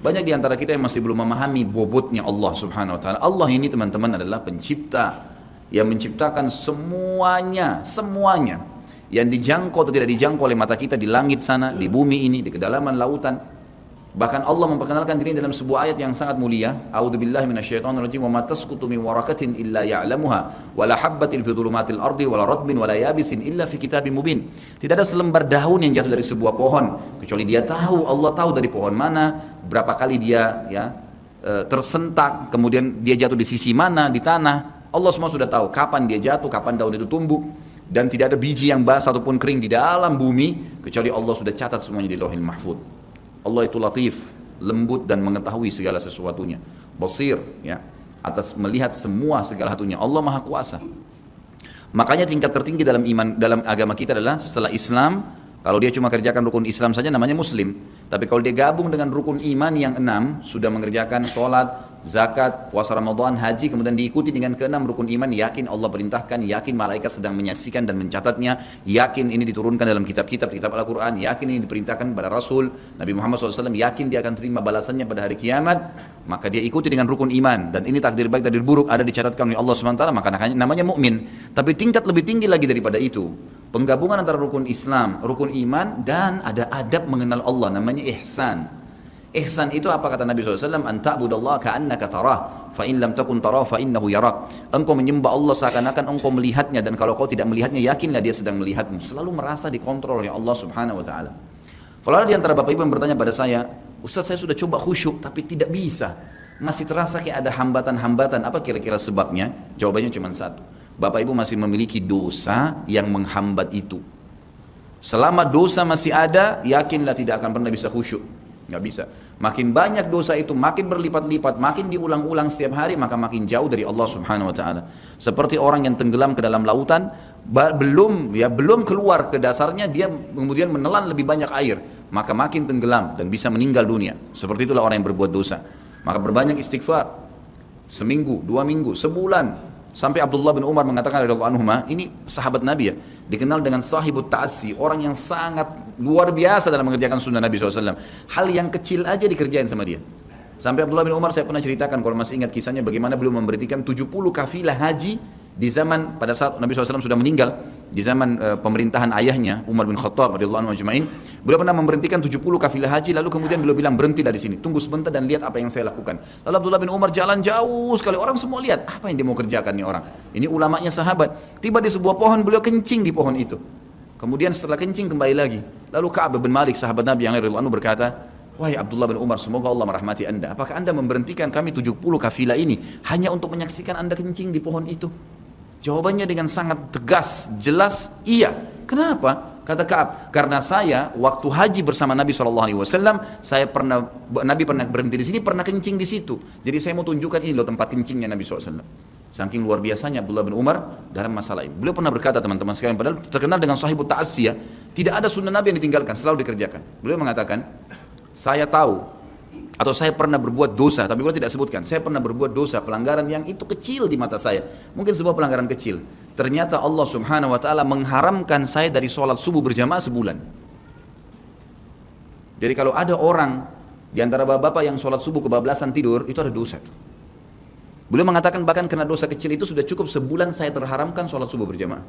Banyak di antara kita yang masih belum memahami bobotnya Allah Subhanahu wa taala. Allah ini teman-teman adalah pencipta yang menciptakan semuanya, semuanya yang dijangkau atau tidak dijangkau oleh mata kita di langit sana, di bumi ini, di kedalaman lautan. Bahkan Allah memperkenalkan diri dalam sebuah ayat yang sangat mulia. A'udzubillahi minasyaitonirrajim. Wa ma tasqutu min waraqatin illa ya'lamuha wa la habbatin fi dhulumatil ardi wa la ratbin wa la yabisin illa fi kitabim mubin. Tidak ada selembar daun yang jatuh dari sebuah pohon kecuali dia tahu, Allah tahu dari pohon mana, berapa kali dia tersentak, kemudian dia jatuh di sisi mana di tanah. Allah semua sudah tahu kapan dia jatuh, kapan daun itu tumbuh, dan tidak ada biji yang basah ataupun kering di dalam bumi kecuali Allah sudah catat semuanya di Lauhil Mahfuz. Allah itu latif, lembut dan mengetahui segala sesuatunya. Basir, ya, atas melihat semua segala satunya. Allah Maha Kuasa. Makanya tingkat tertinggi dalam iman, dalam agama kita adalah setelah Islam, kalau dia cuma kerjakan rukun Islam saja namanya Muslim. Tapi kalau dia gabung dengan rukun iman yang 6, sudah mengerjakan sholat, zakat, puasa Ramadan, haji, kemudian diikuti dengan ke-6 rukun iman, yakin Allah perintahkan, yakin malaikat sedang menyaksikan dan mencatatnya, yakin ini diturunkan dalam kitab-kitab Al-Quran, yakin ini diperintahkan pada Rasul Nabi Muhammad SAW, yakin dia akan terima balasannya pada hari kiamat, maka dia ikuti dengan rukun iman, dan ini takdir baik takdir buruk ada dicatatkan oleh Allah SWT, maka namanya mukmin. Tapi tingkat lebih tinggi lagi daripada itu, penggabungan antara rukun Islam, rukun iman, dan ada adab mengenal Allah, namanya ihsan. Ihsan itu apa kata Nabi SAW? An ta'budallaha ka'annaka tarah, fa in lam takun tarah fa innahu yarak. Engkau menyembah Allah seakan-akan engkau melihatnya, dan kalau kau tidak melihatnya, yakinlah dia sedang melihatmu. Selalu merasa dikontrol oleh Allah Subhanahu wa taala. Kalau ada di antara Bapak Ibu yang bertanya pada saya, Ustaz, saya sudah coba khusyuk tapi tidak bisa. Masih terasa kayak ada hambatan-hambatan. Apa kira-kira sebabnya? Jawabannya cuma satu. Bapak Ibu masih memiliki dosa yang menghambat itu. Selama dosa masih ada, yakinlah tidak akan pernah bisa khusyuk. Nggak bisa. Makin banyak dosa itu, makin berlipat-lipat, makin diulang-ulang setiap hari, maka makin jauh dari Allah Subhanahu wa taala. Seperti orang yang tenggelam ke dalam lautan, belum keluar ke dasarnya, dia kemudian menelan lebih banyak air, maka makin tenggelam dan bisa meninggal dunia. Seperti itulah orang yang berbuat dosa. Maka berbanyak istighfar. Seminggu, 2 minggu, sebulan. Sampai Abdullah bin Umar mengatakan radhiyallahu anhuma, ini sahabat Nabi ya, dikenal dengan sahibut ta'assi, orang yang sangat luar biasa dalam mengerjakan sunnah Nabi SAW. Hal yang kecil aja dikerjain sama dia. Sampai Abdullah bin Umar, saya pernah ceritakan kalau masih ingat kisahnya, bagaimana beliau memberhentikan 70 kafilah haji di zaman pada saat Nabi SAW sudah meninggal, di zaman pemerintahan ayahnya Umar bin Khattab radhiyallahu anhu ajma'in. Beliau pernah memberhentikan 70 kafilah haji, lalu kemudian beliau bilang, berhenti dari sini, tunggu sebentar dan lihat apa yang saya lakukan. Lalu Abdullah bin Umar jalan jauh sekali, orang semua lihat apa yang dia mau kerjakan nih orang. Ini ulamanya sahabat. Tiba di sebuah pohon, beliau kencing di pohon itu. Kemudian setelah kencing kembali lagi. Lalu Ka'ab bin Malik sahabat Nabi yang radhiyallahu anhu berkata, wahai Abdullah bin Umar, semoga Allah merahmati anda. Apakah anda memberhentikan kami 70 kafilah ini hanya untuk menyaksikan anda kencing di pohon itu? Jawabannya dengan sangat tegas, jelas, iya. Kenapa? Kata Ka'ab, karena saya waktu haji bersama Nabi SAW, Nabi pernah berhenti di sini, pernah kencing di situ. Jadi saya mau tunjukkan ini loh tempat kencingnya Nabi SAW. Saking luar biasanya Abdullah bin Umar dalam masalah ini. Beliau pernah berkata, teman-teman sekalian, padahal terkenal dengan sahibut ta'asiyah, tidak ada sunnah Nabi yang ditinggalkan, selalu dikerjakan. Beliau mengatakan, saya tahu atau saya pernah berbuat dosa, tapi beliau tidak sebutkan, saya pernah berbuat dosa, pelanggaran yang itu kecil di mata saya, mungkin sebuah pelanggaran kecil. Ternyata Allah Subhanahu wa taala mengharamkan saya dari sholat subuh berjamaah sebulan. Jadi kalau ada orang di antara bapak-bapak yang sholat subuh kebablasan tidur, itu ada dosa. Beliau mengatakan bahkan karena dosa kecil itu sudah cukup sebulan saya terharamkan sholat subuh berjamaah.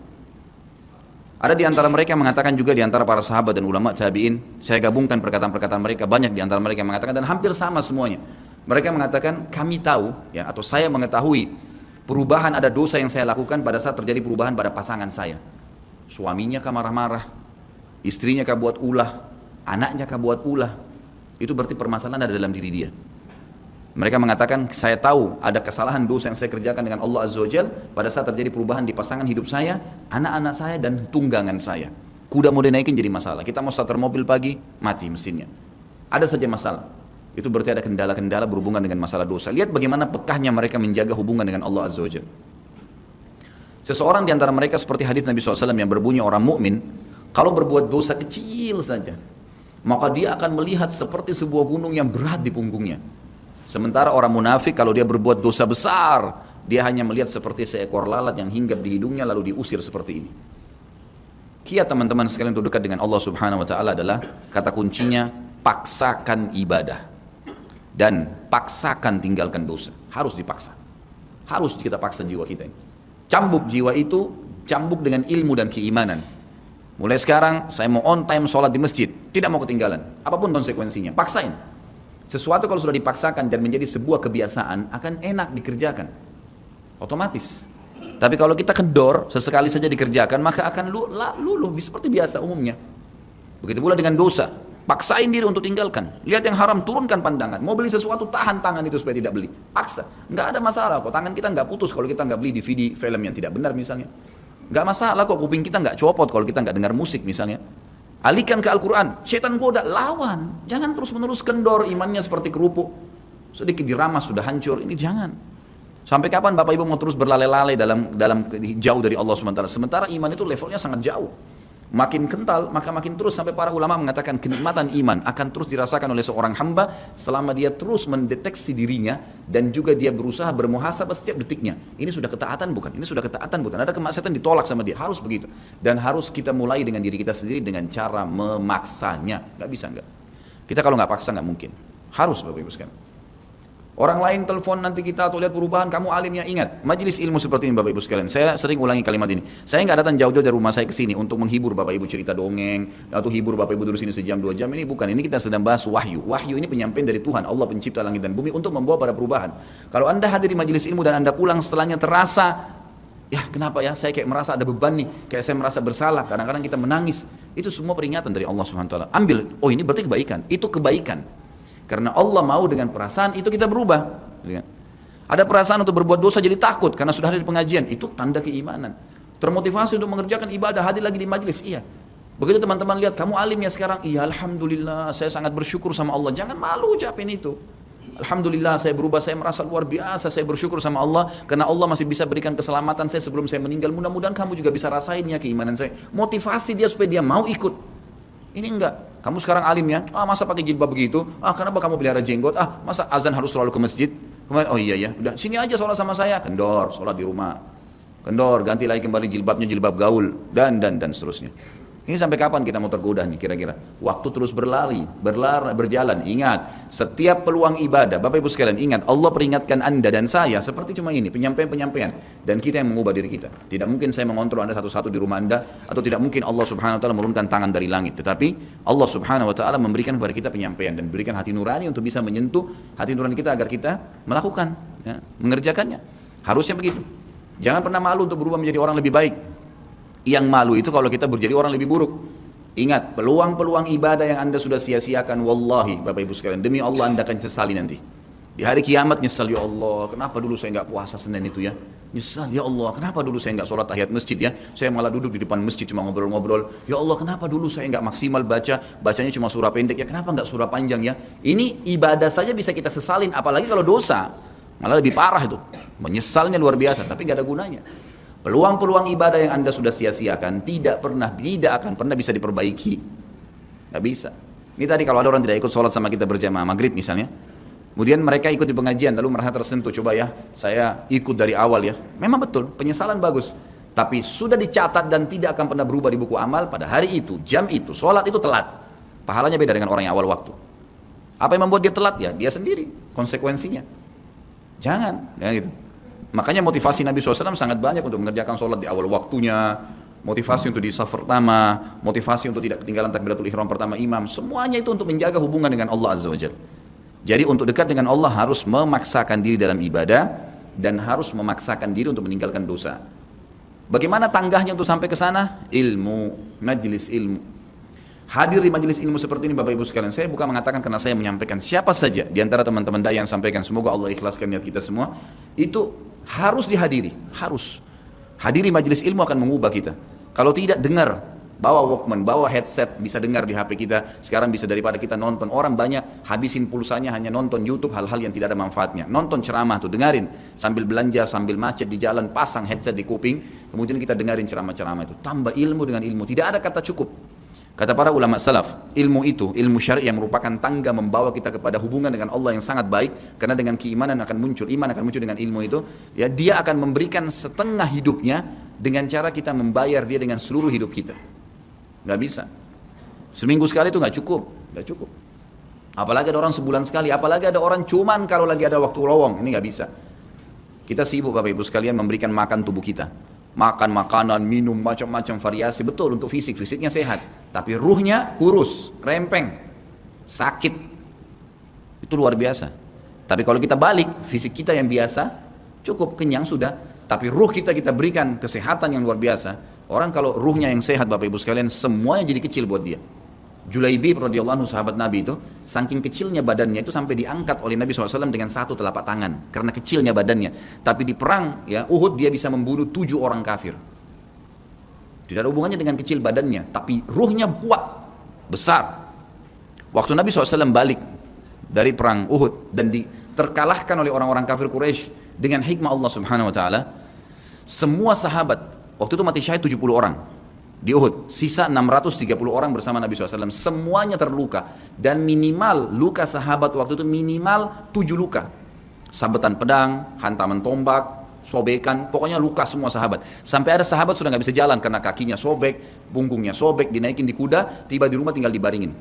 Ada di antara mereka yang mengatakan juga, di antara para sahabat dan ulama tabi'in, saya gabungkan perkataan-perkataan mereka, banyak di antara mereka yang mengatakan, dan hampir sama semuanya. Mereka mengatakan, kami tahu, ya, atau saya mengetahui perubahan, ada dosa yang saya lakukan pada saat terjadi perubahan pada pasangan saya. Suaminya kah marah-marah, istrinya kah buat ulah, anaknya kah buat ulah. Itu berarti permasalahan ada dalam diri dia. Mereka mengatakan, saya tahu ada kesalahan dosa yang saya kerjakan dengan Allah Azza wa Jal pada saat terjadi perubahan di pasangan hidup saya, anak-anak saya, dan tunggangan saya. Kuda mau dinaikin jadi masalah. Kita mau starter mobil pagi, mati mesinnya. Ada saja masalah. Itu berarti ada kendala-kendala berhubungan dengan masalah dosa. Lihat bagaimana pekahnya mereka menjaga hubungan dengan Allah Azza wa Jal. Seseorang di antara mereka seperti hadis Nabi SAW yang berbunyi, orang mukmin kalau berbuat dosa kecil saja, maka dia akan melihat seperti sebuah gunung yang berat di punggungnya. Sementara orang munafik kalau dia berbuat dosa besar, dia hanya melihat seperti seekor lalat yang hinggap di hidungnya lalu diusir seperti ini. Kiat teman-teman sekalian untuk dekat dengan Allah Subhanahu wa taala adalah kata kuncinya paksakan ibadah. dan paksakan tinggalkan dosa. Harus dipaksa. Harus kita paksa jiwa kita ini. Cambuk jiwa itu, cambuk dengan ilmu dan keimanan. Mulai sekarang saya mau on time sholat di masjid, tidak mau ketinggalan. Apapun konsekuensinya, paksain. Sesuatu kalau sudah dipaksakan dan menjadi sebuah kebiasaan, akan enak dikerjakan. Otomatis. Tapi kalau kita kendor, sesekali saja dikerjakan, maka akan luluh seperti biasa umumnya. Begitu pula dengan dosa. Paksain diri untuk tinggalkan. Lihat yang haram, turunkan pandangan. Mau beli sesuatu, tahan tangan itu supaya tidak beli. Paksa. Nggak ada masalah kok. Tangan kita nggak putus kalau kita nggak beli DVD film yang tidak benar misalnya. Nggak masalah kok. Kuping kita nggak copot kalau kita nggak dengar musik misalnya. Alihkan ke Al-Quran. Setan goda, lawan. Jangan terus-menerus kendor imannya seperti kerupuk. Sedikit diramas sudah hancur. Ini jangan. Sampai kapan Bapak Ibu mau terus berlale-lale dalam jauh dari Allah SWT? Sementara iman itu levelnya sangat jauh. Makin kental, maka makin terus, sampai para ulama mengatakan kenikmatan iman akan terus dirasakan oleh seorang hamba selama dia terus mendeteksi dirinya dan juga dia berusaha bermuhasabah setiap detiknya. Ini sudah ketaatan bukan? Ini sudah ketaatan bukan? Ada kemaksiatan ditolak sama dia, harus begitu. Dan harus kita mulai dengan diri kita sendiri dengan cara memaksanya. Gak bisa enggak. Kita kalau nggak paksa nggak mungkin. Harus Bapak Ibu sekalian. Orang lain telepon nanti kita atau lihat perubahan, kamu alimnya, ingat, majelis ilmu seperti ini Bapak Ibu sekalian. Saya sering ulangi kalimat ini. Saya nggak datang jauh-jauh dari rumah saya ke sini untuk menghibur Bapak Ibu cerita dongeng atau hibur Bapak Ibu duduk sini sejam 2 jam. Ini bukan, ini kita sedang bahas wahyu. Wahyu ini penyampaian dari Tuhan, Allah pencipta langit dan bumi untuk membawa pada perubahan. Kalau Anda hadir di majelis ilmu dan Anda pulang setelahnya terasa, ya kenapa ya, saya kayak merasa ada beban nih, kayak saya merasa bersalah, kadang-kadang kita menangis. Itu semua peringatan dari Allah SWT. Ambil, oh ini berarti kebaikan, itu kebaikan. Karena Allah mau dengan perasaan itu kita berubah. Ada perasaan untuk berbuat dosa jadi takut karena sudah ada di pengajian, itu tanda keimanan. Termotivasi untuk mengerjakan ibadah, hadir lagi di majelis, iya. Begitu teman-teman lihat, kamu alimnya sekarang, iya alhamdulillah, saya sangat bersyukur sama Allah. Jangan malu ucapin itu. Alhamdulillah saya berubah, saya merasa luar biasa, saya bersyukur sama Allah karena Allah masih bisa berikan keselamatan saya sebelum saya meninggal. Mudah-mudahan kamu juga bisa rasain ya keimanan saya. Motivasi dia supaya dia mau ikut. Ini enggak. Kamu sekarang alimnya, masa pakai jilbab begitu? Kenapa kamu pelihara jenggot? Masa azan harus selalu ke masjid? Kemarin, oh iya ya, udah sini aja sholat sama saya. Kendor, sholat di rumah. Kendor, ganti lagi kembali jilbabnya jilbab gaul dan seterusnya. Ini sampai kapan kita mau tergoda nih kira-kira? Waktu terus berjalan. Ingat, setiap peluang ibadah, Bapak Ibu sekalian, ingat, Allah peringatkan Anda dan saya seperti cuma ini, penyampaian. Dan kita yang mengubah diri kita. Tidak mungkin saya mengontrol Anda satu-satu di rumah Anda, atau tidak mungkin Allah Subhanahu Wa Taala menurunkan tangan dari langit. Tetapi Allah Subhanahu Wa Taala memberikan kepada kita penyampaian dan berikan hati nurani untuk bisa menyentuh hati nurani kita agar kita melakukan, ya, mengerjakannya. Harusnya begitu. Jangan pernah malu untuk berubah menjadi orang lebih baik. Yang malu itu kalau kita menjadi orang lebih buruk. Ingat, peluang-peluang ibadah yang Anda sudah sia-siakan, wallahi Bapak Ibu sekalian, demi Allah Anda akan sesali nanti. Di hari kiamat nyesal, ya Allah, kenapa dulu saya nggak puasa Senin itu ya? Nyesal, ya Allah, kenapa dulu saya nggak sholat tahiyat masjid ya? Saya malah duduk di depan masjid cuma ngobrol-ngobrol. Ya Allah, kenapa dulu saya nggak maksimal bacanya cuma surah pendek ya? Kenapa nggak surah panjang ya? Ini ibadah saja bisa kita sesalin, apalagi kalau dosa. Malah lebih parah itu. Menyesalnya luar biasa, tapi nggak ada gunanya. Peluang-peluang ibadah yang Anda sudah sia-siakan tidak akan pernah bisa diperbaiki. Nggak bisa. Ini tadi kalau ada orang tidak ikut sholat sama kita berjamaah maghrib misalnya, kemudian mereka ikut di pengajian lalu merasa tersentuh, coba ya saya ikut dari awal ya. Memang betul, penyesalan bagus. Tapi sudah dicatat dan tidak akan pernah berubah di buku amal pada hari itu, jam itu, sholat itu telat. Pahalanya beda dengan orang yang awal waktu. Apa yang membuat dia telat ya? Dia sendiri, konsekuensinya. Jangan, ya gitu. Makanya motivasi Nabi SAW sangat banyak untuk mengerjakan sholat di awal waktunya, motivasi untuk di saf pertama, motivasi untuk tidak ketinggalan takbiratul ihram pertama imam, semuanya itu untuk menjaga hubungan dengan Allah Azza wa Jalla. Jadi untuk dekat dengan Allah harus memaksakan diri dalam ibadah dan harus memaksakan diri untuk meninggalkan dosa. Bagaimana tanggahnya untuk sampai ke sana? Ilmu, majelis ilmu. Hadir di majelis ilmu seperti ini Bapak Ibu sekalian, saya bukan mengatakan karena saya menyampaikan, siapa saja di antara teman-teman dai yang sampaikan, semoga Allah ikhlaskan niat kita semua, itu harus dihadiri, harus. Hadiri majelis ilmu akan mengubah kita. Kalau tidak, dengar, bawa Walkman, bawa headset, bisa dengar di HP kita. Sekarang bisa daripada kita nonton, orang banyak habisin pulsanya hanya nonton YouTube hal-hal yang tidak ada manfaatnya. Nonton ceramah tuh, dengarin, sambil belanja, sambil macet di jalan, pasang headset di kuping, kemudian kita dengarin ceramah-ceramah itu. Tambah ilmu dengan ilmu, tidak ada kata cukup. Kata para ulama salaf, ilmu itu, ilmu syar'i yang merupakan tangga membawa kita kepada hubungan dengan Allah yang sangat baik, karena dengan keimanan akan muncul, iman akan muncul dengan ilmu itu, ya dia akan memberikan setengah hidupnya dengan cara kita membayar dia dengan seluruh hidup kita. Nggak bisa. Seminggu sekali itu nggak cukup. Apalagi ada orang sebulan sekali, apalagi ada orang cuman kalau lagi ada waktu lowong, ini nggak bisa. Kita sibuk Bapak Ibu sekalian memberikan makan tubuh kita. Makan makanan, minum, macam-macam variasi, betul untuk fisiknya sehat. Tapi ruhnya kurus, krempeng, sakit. Itu luar biasa. Tapi kalau kita balik, fisik kita yang biasa, cukup kenyang sudah. Tapi ruh kita berikan kesehatan yang luar biasa. Orang kalau ruhnya yang sehat Bapak Ibu sekalian, semuanya jadi kecil buat dia. Julaibib radhiyallahu anhu sahabat Nabi itu, saking kecilnya badannya itu sampai diangkat oleh Nabi SAW dengan satu telapak tangan karena kecilnya badannya. Tapi di perang ya Uhud dia bisa membunuh 7 orang kafir. Tidak ada hubungannya dengan kecil badannya, tapi ruhnya kuat, besar. Waktu Nabi SAW balik dari perang Uhud dan terkalahkan oleh orang-orang kafir Quraisy dengan hikmah Allah Subhanahu Wa Taala, semua sahabat waktu itu mati syahid 70 orang. Di Uhud, sisa 630 orang bersama Nabi SAW, semuanya terluka. Dan minimal luka sahabat waktu itu minimal 7 luka. Sabetan pedang, hantaman tombak, sobekan, pokoknya luka semua sahabat. Sampai ada sahabat sudah nggak bisa jalan karena kakinya sobek, punggungnya sobek, dinaikin di kuda, tiba di rumah tinggal dibaringin.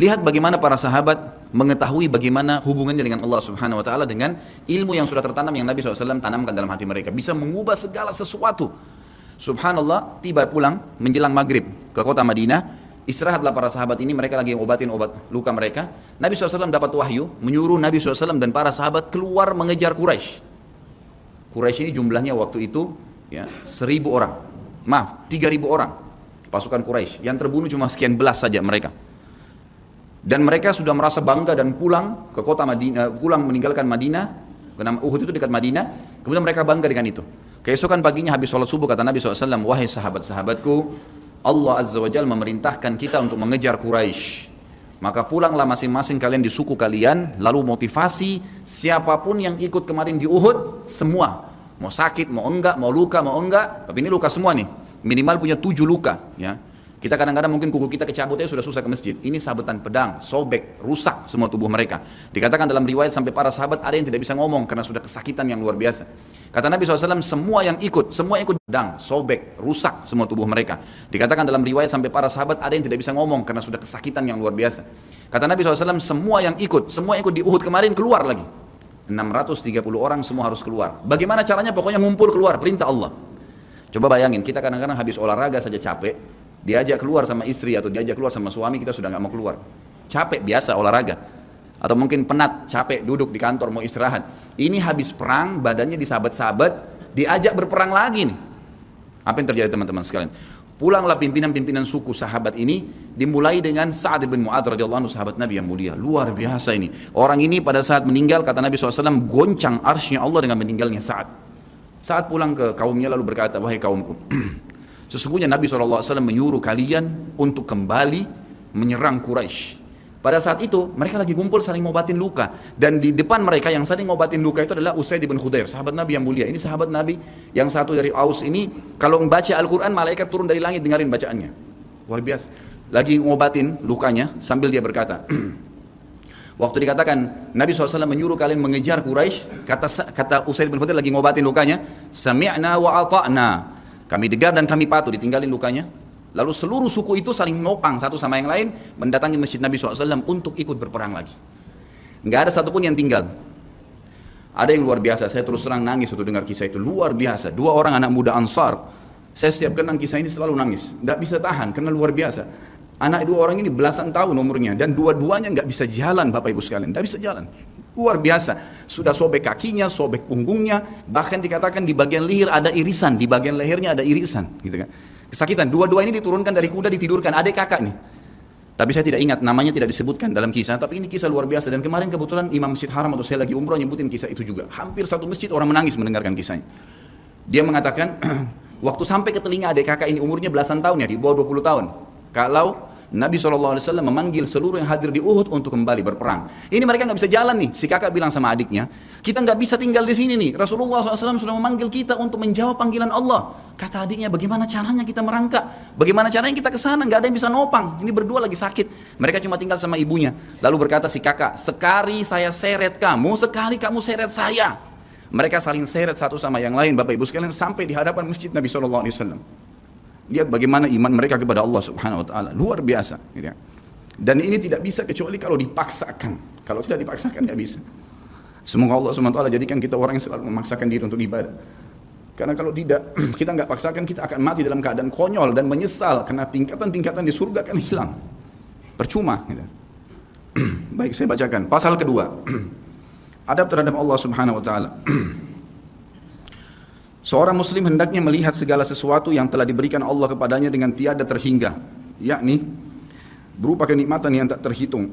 Lihat bagaimana para sahabat mengetahui bagaimana hubungannya dengan Allah Subhanahu Wa Taala dengan ilmu yang sudah tertanam yang Nabi SAW tanamkan dalam hati mereka. Bisa mengubah segala sesuatu. Subhanallah, tiba pulang menjelang maghrib ke kota Madinah, istirahatlah para sahabat ini, mereka lagi ngobatin obat luka mereka. Nabi SAW dapat wahyu, menyuruh Nabi SAW dan para sahabat keluar mengejar Quraisy. Quraisy ini jumlahnya waktu itu ya, 1000 orang, 3000 orang pasukan Quraisy, yang terbunuh cuma sekian belas saja mereka. Dan mereka sudah merasa bangga dan pulang ke kota Madinah, pulang meninggalkan Madinah, karena Uhud itu dekat Madinah, kemudian mereka bangga dengan itu. Keesokan paginya habis sholat subuh kata Nabi SAW, wahai sahabat-sahabatku, Allah Azza wa Jalla memerintahkan kita untuk mengejar Quraisy. Maka pulanglah masing-masing kalian di suku kalian, lalu motivasi siapapun yang ikut kemarin di Uhud, semua. Mau sakit, mau enggak, mau luka, mau enggak, tapi ini luka semua nih. Minimal punya 7 luka. Ya. Kita kadang-kadang mungkin kuku kita kecabut aja sudah susah ke masjid. Ini sabetan pedang, sobek, rusak semua tubuh mereka. Dikatakan dalam riwayat sampai para sahabat ada yang tidak bisa ngomong karena sudah kesakitan yang luar biasa. Kata Nabi SAW, semua ikut pedang, sobek, rusak semua tubuh mereka. Dikatakan dalam riwayat sampai para sahabat ada yang tidak bisa ngomong karena sudah kesakitan yang luar biasa. Kata Nabi SAW, semua ikut di Uhud kemarin keluar lagi. 630 orang semua harus keluar. Bagaimana caranya? Pokoknya ngumpul keluar, perintah Allah. Coba bayangin, kita kadang-kadang habis olahraga saja capek, diajak keluar sama istri atau diajak keluar sama suami, kita sudah nggak mau keluar. Capek biasa olahraga. Atau mungkin penat, capek, duduk di kantor mau istirahat. Ini habis perang, badannya disabat-sabat, diajak berperang lagi nih. Apa yang terjadi teman-teman sekalian? Pulanglah pimpinan-pimpinan suku sahabat ini, dimulai dengan Sa'ad bin Mu'adz radhiyallahu anhu, sahabat Nabi yang mulia. Luar biasa ini. Orang ini pada saat meninggal, kata Nabi SAW, goncang arsy-Nya Allah dengan meninggalnya Sa'ad. Saat pulang ke kaumnya lalu berkata, wahai kaumku, sesungguhnya Nabi SAW menyuruh kalian untuk kembali menyerang Quraisy. Pada saat itu mereka lagi kumpul saling ngobatin luka, dan di depan mereka yang saling ngobatin luka itu adalah Usaid bin Khudair, sahabat Nabi yang mulia. Ini sahabat Nabi yang satu dari Aus ini, kalau membaca Al-Quran malaikat turun dari langit dengarin bacaannya. Luar biasa. Lagi ngobatin lukanya sambil dia berkata, waktu dikatakan Nabi SAW menyuruh kalian mengejar Quraisy, kata Usaid bin Khudair lagi ngobatin lukanya, sami'na wa ata'na, kami dengar dan kami patuh, ditinggalin lukanya. Lalu seluruh suku itu saling nopang satu sama yang lain, mendatangi masjid Nabi SAW untuk ikut berperang lagi. Nggak ada satupun yang tinggal. Ada yang luar biasa, saya terus terang nangis waktu dengar kisah itu, luar biasa. 2 orang anak muda Ansar, saya setiap kenang kisah ini selalu nangis, nggak bisa tahan karena luar biasa. Anak 2 orang ini belasan tahun umurnya, dan dua-duanya nggak bisa jalan Bapak Ibu sekalian, nggak bisa jalan. Luar biasa, sudah sobek kakinya, sobek punggungnya, bahkan dikatakan di bagian leher ada irisan, di bagian lehernya ada irisan, gitu kan. Kesakitan, dua-dua ini diturunkan dari kuda, ditidurkan, adik kakak nih. Tapi saya tidak ingat, namanya tidak disebutkan dalam kisah, tapi ini kisah luar biasa. Dan kemarin kebetulan Imam Masjid Haram atau saya lagi umrah nyebutin kisah itu juga. Hampir satu masjid orang menangis mendengarkan kisahnya. Dia mengatakan, waktu sampai ke telinga adik kakak ini umurnya belasan tahun ya, di bawah 20 tahun. Kalau Nabi SAW memanggil seluruh yang hadir di Uhud untuk kembali berperang. Ini mereka nggak bisa jalan nih. Si kakak bilang sama adiknya, kita nggak bisa tinggal di sini nih. Rasulullah SAW sudah memanggil kita untuk menjawab panggilan Allah. Kata adiknya, bagaimana caranya kita merangkak? Bagaimana caranya kita ke sana? Nggak ada yang bisa nopang. Ini berdua lagi sakit. Mereka cuma tinggal sama ibunya. Lalu berkata si kakak, sekali saya seret kamu, sekali kamu seret saya. Mereka saling seret satu sama yang lain, Bapak Ibu sekalian, sampai di hadapan masjid Nabi SAW. Lihat bagaimana iman mereka kepada Allah Subhanahu Wa Taala, luar biasa. Gitu ya. Dan ini tidak bisa kecuali kalau dipaksakan. Kalau tidak dipaksakan nggak bisa. Semoga Allah SWT jadikan kita orang yang selalu memaksakan diri untuk ibadah. Karena kalau tidak, kita nggak paksakan, kita akan mati dalam keadaan konyol dan menyesal. Karena tingkatan-tingkatan di surga akan hilang. Percuma. Gitu. Baik, saya bacakan. Pasal kedua. Adab terhadap Allah Subhanahu Wa Taala. Seorang muslim hendaknya melihat segala sesuatu yang telah diberikan Allah kepadanya dengan tiada terhingga, yakni berupa kenikmatan yang tak terhitung.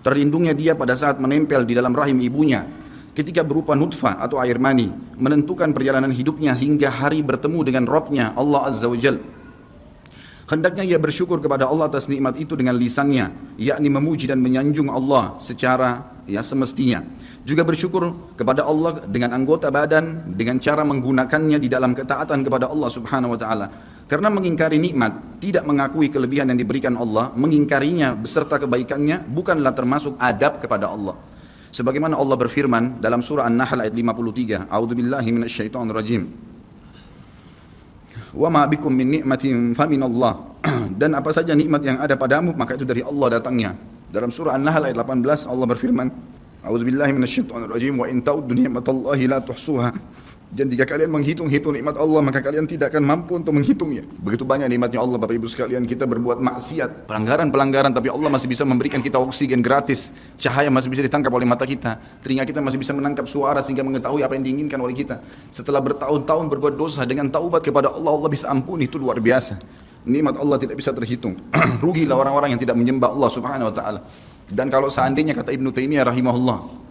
Terlindungnya dia pada saat menempel di dalam rahim ibunya, ketika berupa nutfah atau air mani, menentukan perjalanan hidupnya hingga hari bertemu dengan Rabb-nya Allah Azza wa Jalla. Hendaknya ia bersyukur kepada Allah atas nikmat itu dengan lisannya, yakni memuji dan menyanjung Allah secara semestinya. Juga bersyukur kepada Allah dengan anggota badan, dengan cara menggunakannya di dalam ketaatan kepada Allah Subhanahu wa taala. Karena mengingkari nikmat, tidak mengakui kelebihan yang diberikan Allah, mengingkarinya beserta kebaikannya bukanlah termasuk adab kepada Allah. Sebagaimana Allah berfirman dalam surah An-Nahl ayat 53, A'udzubillahi minasyaitonirrajim. Wa ma bikum min ni'matin faminallah. Dan apa saja nikmat yang ada padamu maka itu dari Allah datangnya. Dalam surah An-Nahl ayat 18 Allah berfirman, A'udzubillahi minasyaitonirrajim wa in ta'uddu ni'matallahi la tuhsuha. Dan jika kalian menghitung-hitung nikmat Allah maka kalian tidak akan mampu untuk menghitungnya. Begitu banyak nikmatnya Allah Bapak Ibu sekalian, kita berbuat maksiat, pelanggaran-pelanggaran, tapi Allah masih bisa memberikan kita oksigen gratis, cahaya masih bisa ditangkap oleh mata kita, telinga kita masih bisa menangkap suara sehingga mengetahui apa yang diinginkan oleh kita. Setelah bertahun-tahun berbuat dosa, dengan taubat kepada Allah, Allah bisa ampuni. Itu luar biasa. Nikmat Allah tidak bisa terhitung. Rugilah orang-orang yang tidak menyembah Allah Subhanahu wa taala. Dan kalau seandainya, kata Ibnu Taimiyah rahimahullah,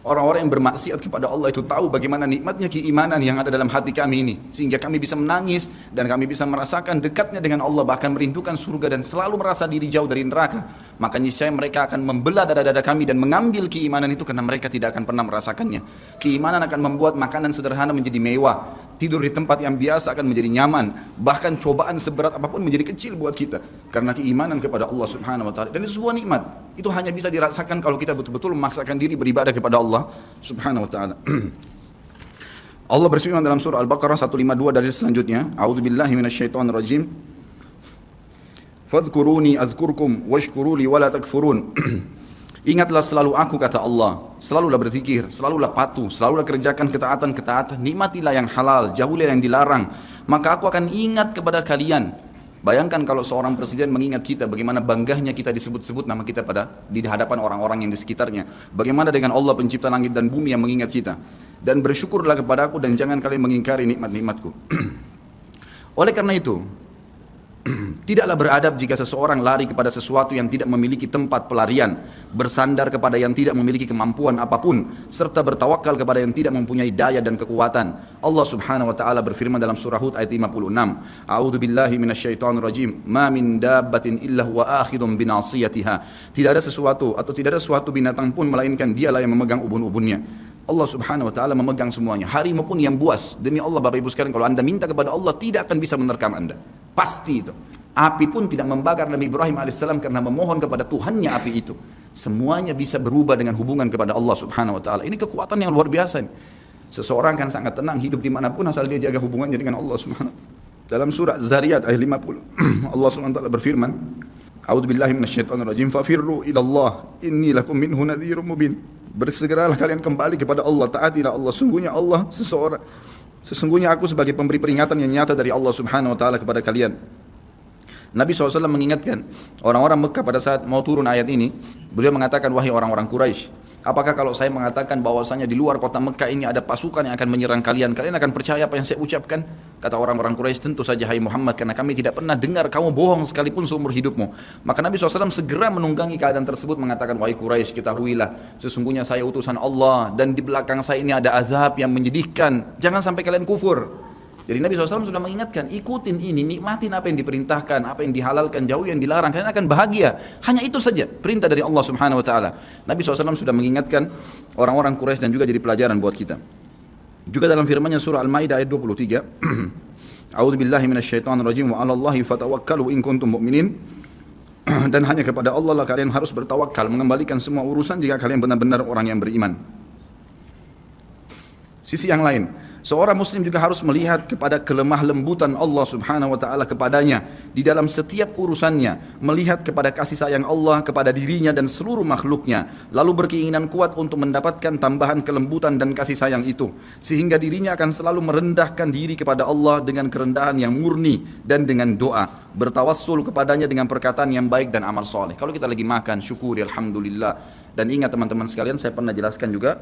orang-orang yang bermaksiat kepada Allah itu tahu bagaimana nikmatnya keimanan yang ada dalam hati kami ini, sehingga kami bisa menangis dan kami bisa merasakan dekatnya dengan Allah, bahkan merindukan surga dan selalu merasa diri jauh dari neraka. Maka niscaya mereka akan membelah dada-dada kami dan mengambil keimanan itu karena mereka tidak akan pernah merasakannya. Keimanan akan membuat makanan sederhana menjadi mewah, tidur di tempat yang biasa akan menjadi nyaman, bahkan cobaan seberat apapun menjadi kecil buat kita karena keimanan kepada Allah Subhanahu wa taala. Dan itu sebuah nikmat. Itu hanya bisa dirasakan kalau kita betul-betul memaksakan diri beribadah kepada Allah Subhanahu wa taala. Allah berfirman dalam surah Al-Baqarah 152 dari selanjutnya, A'udzubillahi minasyaitonirrajim. Fadhkuruni azkurkum washkuruli wala takfurun. Ingatlah selalu aku, kata Allah. Selalulah berzikir, selalulah patuh, selalulah kerjakan ketaatan-ketaatan. Nikmatilah yang halal, jauhilah yang dilarang. Maka aku akan ingat kepada kalian. Bayangkan kalau seorang presiden mengingat kita, bagaimana bangganya kita disebut-sebut nama kita di hadapan orang-orang yang di sekitarnya. Bagaimana dengan Allah pencipta langit dan bumi yang mengingat kita. Dan bersyukurlah kepada aku dan jangan kalian mengingkari nikmat-nikmatku. Oleh karena itu, tidaklah beradab jika seseorang lari kepada sesuatu yang tidak memiliki tempat pelarian, bersandar kepada yang tidak memiliki kemampuan apapun, serta bertawakal kepada yang tidak mempunyai daya dan kekuatan. Allah Subhanahu wa taala berfirman dalam surah Hud ayat 56, A'udzubillahi minasyaitonirrajim, ma min dabbatin illa huwa akhidun binasiyatiha. Tidak ada sesuatu atau tidak ada suatu binatang pun melainkan dialah yang memegang ubun-ubunnya. Allah Subhanahu wa taala memegang semuanya, harimau pun yang buas. Demi Allah Bapak Ibu sekalian, kalau Anda minta kepada Allah tidak akan bisa menerkam Anda. Pasti itu. Api pun tidak membakar Nabi Ibrahim alaihissalam karena memohon kepada Tuhannya api itu. Semuanya bisa berubah dengan hubungan kepada Allah Subhanahu wa taala. Ini kekuatan yang luar biasa nih. Seseorang kan sangat tenang hidup dimanapun asal dia jaga hubungannya dengan Allah Subhanahu wa taala. Dalam surah Zariyat ayat 50, Allah Subhanahu wa taala berfirman, A'udzubillahi minasyaitonirrajim, fafirru ilallah inni lakum minhu nadhirun mubin. Bersegeralah kalian kembali kepada Allah, taatilah Allah. Sesungguhnya aku sebagai pemberi peringatan yang nyata dari Allah Subhanahu wa taala kepada kalian. Nabi SAW mengingatkan orang-orang Mekah pada saat mau turun ayat ini. Beliau mengatakan, wahai orang-orang Quraisy, apakah kalau saya mengatakan bahwasanya di luar kota Mekah ini ada pasukan yang akan menyerang kalian, kalian akan percaya apa yang saya ucapkan? Kata orang-orang Quraisy, tentu saja hai Muhammad, karena kami tidak pernah dengar kamu bohong sekalipun seumur hidupmu. Maka Nabi SAW segera menunggangi keadaan tersebut, mengatakan, wahai Quraisy, ketahuilah sesungguhnya saya utusan Allah dan di belakang saya ini ada azab yang menyedihkan. Jangan sampai kalian kufur. Jadi Nabi SAW sudah mengingatkan, ikutin ini, nikmatin apa yang diperintahkan, apa yang dihalalkan, jauh yang dilarang, kalian akan bahagia. Hanya itu saja perintah dari Allah Subhanahu wa taala. Nabi SAW sudah mengingatkan orang-orang Quraisy dan juga jadi pelajaran buat kita. Juga dalam firman-Nya surah Al-Maidah ayat 23, A'udzubillahi minasyaitonirrajim wa 'alallahi fatawakkalu in kuntum mu'minin. Dan hanya kepada Allah lah kalian harus bertawakal, mengembalikan semua urusan jika kalian benar-benar orang yang beriman. Sisi yang lain, Seorang muslim juga harus melihat kepada kelemah lembutan Allah subhanahu wa ta'ala kepadanya di dalam setiap urusannya, melihat kepada kasih sayang Allah kepada dirinya dan seluruh makhluknya, lalu berkeinginan kuat untuk mendapatkan tambahan kelembutan dan kasih sayang itu, sehingga dirinya akan selalu merendahkan diri kepada Allah dengan kerendahan yang murni dan dengan doa, bertawassul kepadanya dengan perkataan yang baik dan amal soleh. Kalau kita lagi makan, syukuri, alhamdulillah. Dan ingat teman-teman sekalian, saya pernah jelaskan juga,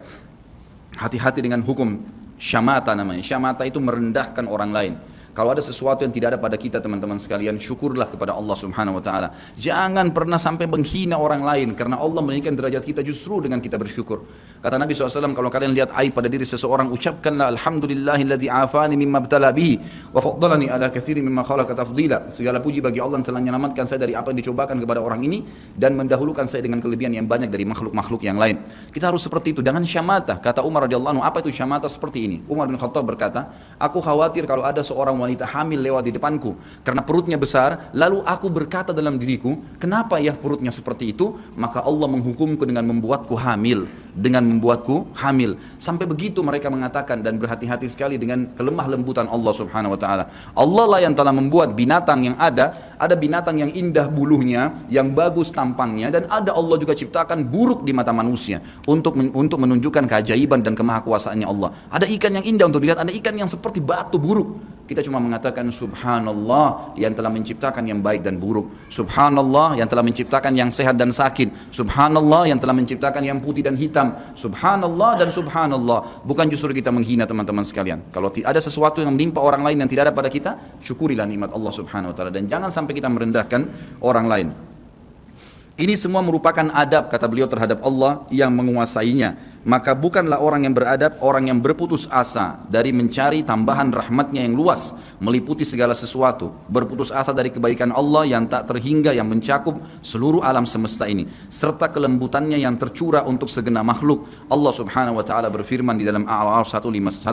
hati-hati dengan hukum syamata namanya. Syamata itu merendahkan orang lain. Kalau ada sesuatu yang tidak ada pada kita teman-teman sekalian, syukurlah kepada Allah subhanahu wa ta'ala. Jangan pernah sampai menghina orang lain, karena Allah meninggikan derajat kita justru dengan kita bersyukur. Kata Nabi SAW, kalau kalian lihat aib pada diri seseorang, ucapkanlah alhamdulillahilladzi afani mimma btala bihi wa faddalani ala katsiri mimma khalaqa tafdila. Segala puji bagi Allah yang telah menyelamatkan saya dari apa yang dicobakan kepada orang ini dan mendahulukan saya dengan kelebihan yang banyak dari makhluk-makhluk yang lain. Kita harus seperti itu, jangan syamata. Kata Umar radhiyallahu anhu, apa itu syamata seperti ini? Umar bin Khattab berkata, aku khawatir kalau ada seorang wanita hamil lewat di depanku karena perutnya besar, lalu aku berkata dalam diriku, kenapa ya perutnya seperti itu? Maka Allah menghukumku dengan membuatku hamil, sampai begitu mereka mengatakan, dan berhati-hati sekali dengan kelemah lembutan Allah subhanahu wa ta'ala. Allah lah yang telah membuat binatang yang ada binatang yang indah bulunya, yang bagus tampangnya, dan ada Allah juga ciptakan buruk di mata manusia untuk menunjukkan keajaiban dan kemahakuasaannya Allah. Ada ikan yang indah untuk dilihat, ada ikan yang seperti batu buruk. Kita cuma mengatakan subhanallah yang telah menciptakan yang baik dan buruk, subhanallah yang telah menciptakan yang sehat dan sakit, subhanallah yang telah menciptakan yang putih dan hitam, subhanallah dan subhanallah. Bukan justru kita menghina teman-teman sekalian. Kalau ada sesuatu yang menimpa orang lain yang tidak ada pada kita, syukurilah nikmat Allah subhanahu wa ta'ala, dan jangan sampai kita merendahkan orang lain. Ini semua merupakan adab, kata beliau, terhadap Allah yang menguasainya. Maka bukanlah orang yang beradab orang yang berputus asa dari mencari tambahan rahmatnya yang luas, meliputi segala sesuatu, berputus asa dari kebaikan Allah yang tak terhingga, yang mencakup seluruh alam semesta ini, serta kelembutannya yang tercurah untuk segenap makhluk. Allah subhanahu wa ta'ala berfirman di dalam A'raf 156,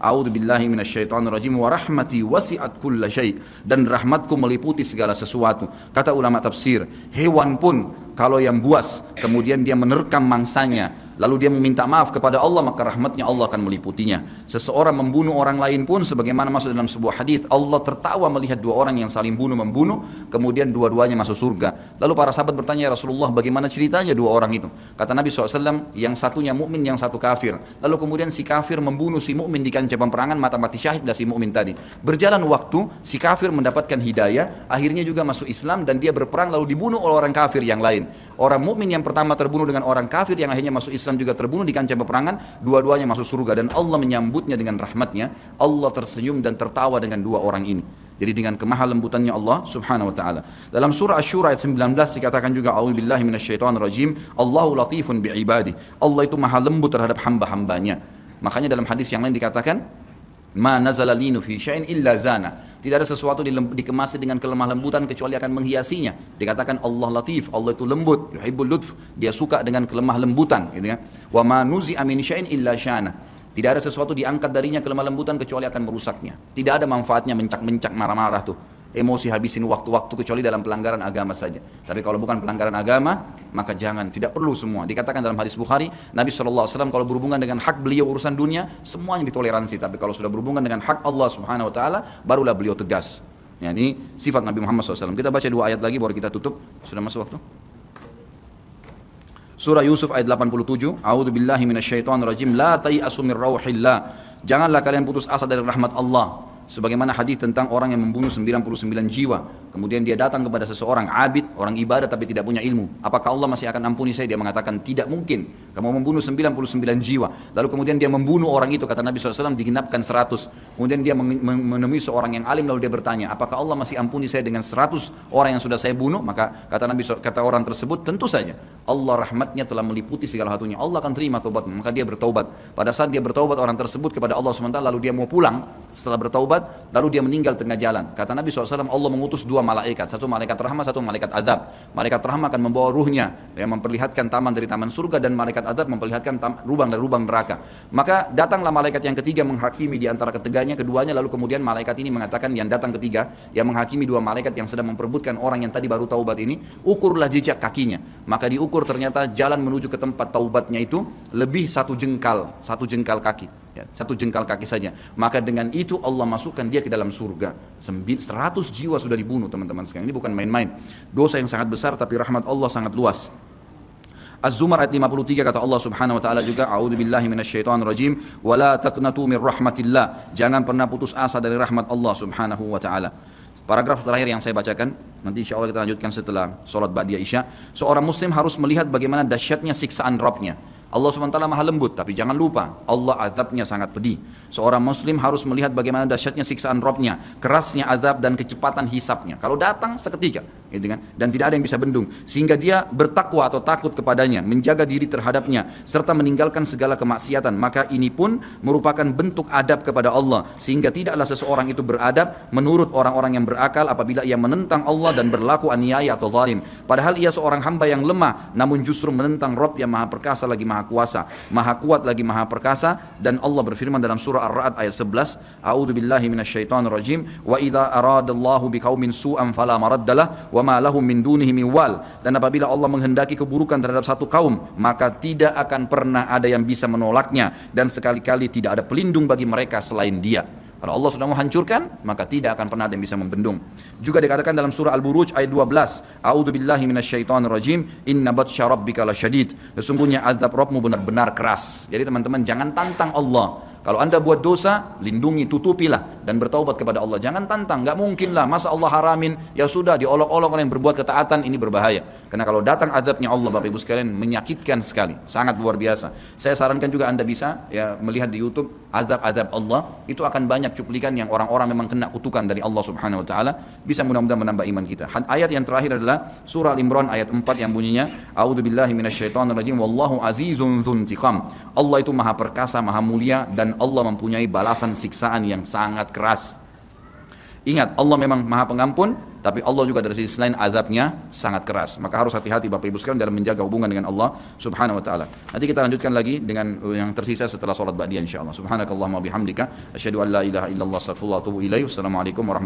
A'udzu billahi minasyaitonir rajim, wa rahmati wasi'at kulla syai', dan rahmatku meliputi segala sesuatu. Kata ulama tafsir, hewan pun kalau yang buas kemudian dia menerkam mangsanya, lalu dia meminta maaf kepada Allah, maka rahmatnya Allah akan meliputinya. Seseorang membunuh orang lain pun, sebagaimana masuk dalam sebuah hadis, Allah tertawa melihat dua orang yang saling membunuh, kemudian dua-duanya masuk surga. Lalu para sahabat bertanya, ya Rasulullah, bagaimana ceritanya dua orang itu? Kata Nabi SAW, yang satunya mukmin, yang satu kafir. Lalu kemudian si kafir membunuh si mukmin di kancah peperangan, mati syahid lah si mukmin tadi. Berjalan waktu, si kafir mendapatkan hidayah, akhirnya juga masuk Islam, dan dia berperang lalu dibunuh oleh orang kafir yang lain. Orang mukmin yang pertama terbunuh dengan orang kafir yang akhirnya masuk Islam juga terbunuh di kancah peperangan, dua-duanya masuk surga, dan Allah menyambutnya dengan rahmatnya. Allah tersenyum dan tertawa dengan dua orang ini. Jadi dengan kemaha lembutannya Allah subhanahu wa ta'ala. Dalam surah Asy-Syura ayat 19 dikatakan juga, a'udzubillahi minasyaitonir rajim, Allahu latifun bi'ibadi. Allah itu maha lembut terhadap hamba-hambanya. Makanya dalam hadis yang lain dikatakan, ma nazala linu fi syai'in illa zana. Tidak ada sesuatu dikemasi dengan kelemah lembutan kecuali akan menghiasinya. Dikatakan Allah latif, Allah itu lembut, yuhibbul lutf, dia suka dengan kelemah lembutan, gitu ya. Wa ma nuzi'a min syai'in illa syana. Tidak ada sesuatu diangkat darinya kelemah lembutan kecuali akan merusaknya. Tidak ada manfaatnya mencak-mencak, marah-marah tuh, emosi habisin waktu-waktu, kecuali dalam pelanggaran agama saja. Tapi kalau bukan pelanggaran agama, maka jangan, tidak perlu semua. Dikatakan dalam hadis Bukhari, Nabi SAW kalau berhubungan dengan hak beliau urusan dunia, semuanya ditoleransi. Tapi kalau sudah berhubungan dengan hak Allah subhanahu wa ta'ala, barulah beliau tegas. Ya, ini sifat Nabi Muhammad SAW. Kita baca dua ayat lagi baru kita tutup. Sudah masuk waktu? Surah Yusuf ayat 87, A'udzu billahi minasyaitonir rajim, la tayasu mir rauhillah. Janganlah kalian putus asa dari rahmat Allah. Sebagaimana hadis tentang orang yang membunuh 99 jiwa, kemudian dia datang kepada seseorang abid, orang ibadah tapi tidak punya ilmu. Apakah Allah masih akan ampuni saya? Dia mengatakan tidak mungkin. Kamu membunuh 99 jiwa. Lalu kemudian dia membunuh orang itu, kata Nabi SAW, digenapkan 100. Kemudian dia menemui seorang yang alim, lalu dia bertanya, apakah Allah masih ampuni saya dengan 100 orang yang sudah saya bunuh? Maka kata Nabi, kata orang tersebut, tentu saja Allah rahmatnya telah meliputi segala satunya. Allah akan terima taubatmu. Maka dia bertaubat. Pada saat dia bertaubat orang tersebut kepada Allah SWT, lalu dia mau pulang setelah bertaubat, lalu dia meninggal tengah jalan. Kata Nabi SAW, Allah mengutus dua malaikat, satu malaikat rahmat, satu malaikat azab. Malaikat rahmat akan membawa ruhnya yang memperlihatkan taman dari taman surga, dan malaikat azab memperlihatkan lubang dari lubang neraka. Maka datanglah malaikat yang ketiga menghakimi di antara keduanya, lalu kemudian malaikat ini mengatakan, yang datang ketiga yang menghakimi dua malaikat yang sedang memperebutkan orang yang tadi baru taubat ini, ukurlah jejak kakinya. Maka diukur, ternyata jalan menuju ke tempat taubatnya itu lebih satu jengkal kaki. ya, 1 jengkal kaki saja. Maka dengan itu Allah masukkan dia ke dalam surga. 100 jiwa sudah dibunuh teman-teman sekalian. Ini bukan main-main. Dosa yang sangat besar tapi rahmat Allah sangat luas. Az-Zumar ayat 53 kata Allah Subhanahu wa taala juga, a'udzubillahi minasyaitonir rajim, wala taqnatu min rahmatillah. Jangan pernah putus asa dari rahmat Allah Subhanahu wa taala. Paragraf terakhir yang saya bacakan, nanti insya Allah kita lanjutkan setelah sholat ba'diyah isya. Seorang muslim harus melihat bagaimana dahsyatnya siksaan Rabbnya. Allah SWT maha lembut, tapi jangan lupa Allah azabnya sangat pedih. Seorang muslim harus melihat bagaimana dahsyatnya siksaan Rabbnya, kerasnya azab dan kecepatan hisapnya. Kalau datang seketika, gitu kan? Dan tidak ada yang bisa bendung, sehingga dia bertakwa atau takut kepadanya, menjaga diri terhadapnya, serta meninggalkan segala kemaksiatan. Maka ini pun merupakan bentuk adab kepada Allah, sehingga tidaklah seseorang itu beradab menurut orang-orang yang berakal apabila ia menentang Allah dan berlaku aniaya atau zalim. Padahal ia seorang hamba yang lemah, namun justru menentang Rabb yang maha perkasa lagi maha kuasa, maha kuat lagi maha perkasa. Dan Allah berfirman dalam surah Ar-Ra'd ayat 11, a'udzubillahi minasyaitonir rajim, wa idza aradallahu biqaumin su'an fala maraddalah wa ma lahum min dunihi min wal. Dan apabila Allah menghendaki keburukan terhadap satu kaum, maka tidak akan pernah ada yang bisa menolaknya, dan sekali-kali tidak ada pelindung bagi mereka selain Dia. Kalau Allah sudah menghancurkan, maka tidak akan pernah ada yang bisa membendung. Juga dikatakan dalam surah Al-Buruj ayat 12, a'udzubillahi minasyaitonir rajim, inna batsya rabbika lasyadid. Sesungguhnya azab Rabbmu benar-benar keras. Jadi teman-teman, jangan tantang Allah. Kalau anda buat dosa, lindungi, tutupilah dan bertaubat kepada Allah. Jangan tantang, nggak mungkin lah, masa Allah haramin, ya sudah diolok-olok orang yang berbuat ketaatan, ini berbahaya. Karena kalau datang azabnya Allah, Bapak Ibu sekalian, menyakitkan sekali, sangat luar biasa. Saya sarankan juga anda bisa ya melihat di YouTube azab-azab Allah, itu akan banyak cuplikan yang orang-orang memang kena kutukan dari Allah Subhanahu wa taala, bisa mudah-mudahan menambah iman kita. Ayat yang terakhir adalah surah Al-Imran ayat 4 yang bunyinya, a'udzubillahi minasyaitonir rajim, wallahu azizun dzuntiqam. Allah itu maha perkasa, maha mulia, dan Allah mempunyai balasan siksaan yang sangat keras. Ingat, Allah memang maha pengampun, tapi Allah juga dari sisi lain azabnya sangat keras. Maka harus hati-hati Bapak Ibu sekalian dalam menjaga hubungan dengan Allah Subhanahu wa taala. Nanti kita lanjutkan lagi dengan yang tersisa setelah salat ba'diyah insyaallah. Subhanakallahumma bihamdika asyhadu an la ilaha illallah astaghfirullah wa atubu ilaik. Wassalamualaikum warahmatullahi wabarakatuh.